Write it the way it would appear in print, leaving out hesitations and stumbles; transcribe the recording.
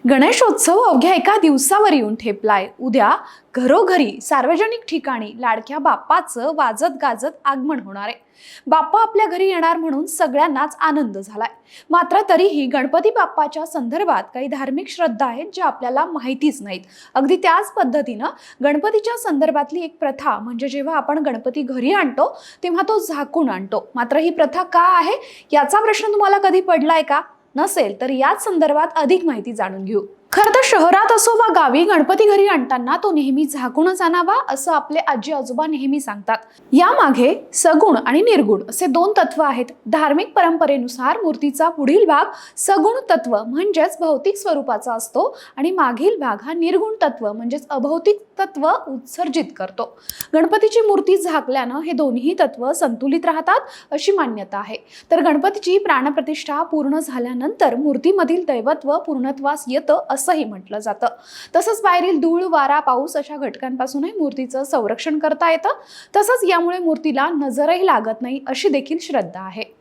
गणेशोत्सव अवघ्या एका दिवसावर येऊन ठेपलाय. उद्या घरोघरी सार्वजनिक ठिकाणी लाडक्या बाप्पाचं वाजत गाजत आगमन होणार आहे. बाप्पा आपल्या घरी येणार म्हणून सगळ्यांनाच आनंद झालाय. मात्र तरीही गणपती बाप्पाच्या संदर्भात काही धार्मिक श्रद्धा आहेत ज्या आपल्याला माहितीच नाहीत. अगदी त्याच पद्धतीनं गणपतीच्या संदर्भातली एक प्रथा म्हणजे जेव्हा आपण गणपती घरी आणतो तेव्हा तो झाकून आणतो. मात्र ही प्रथा का आहे याचा प्रश्न तुम्हाला कधी पडलाय का? नसेल तर याच संदर्भात अधिक माहिती जाणून घेऊ. खरं तर शहरात असो वा गावी गणपती घरी आणताना तो नेहमी झाकूनच आणावा असं आपले आजी आजोबा नेहमी सांगतात. यामागे सगुण आणि निर्गुण असे दोन तत्व आहेत. धार्मिक परंपरेनुसार मूर्तीचा पुढील भाग सगुण तत्व म्हणजेच भौतिक स्वरूपाचा असतो आणि मागील भाग हा निर्गुण तत्व म्हणजेच अभौतिक तत्व उत्सर्जित करतो. गणपतीची मूर्ती झाकल्यानं हे दोन्ही तत्व संतुलित राहतात अशी मान्यता आहे. तर गणपतीची प्राणप्रतिष्ठा पूर्ण झाल्यानंतर मूर्तीमधील दैवत्व पूर्णत्वास येतं असंही म्हटलं जातं. तसंच बाहेरील धूळ, वारा, पाऊस अशा घटकांपासूनही मूर्तीचं संरक्षण करता येतं. तसंच यामुळे मूर्तीला नजरही लागत नाही अशी देखील श्रद्धा आहे.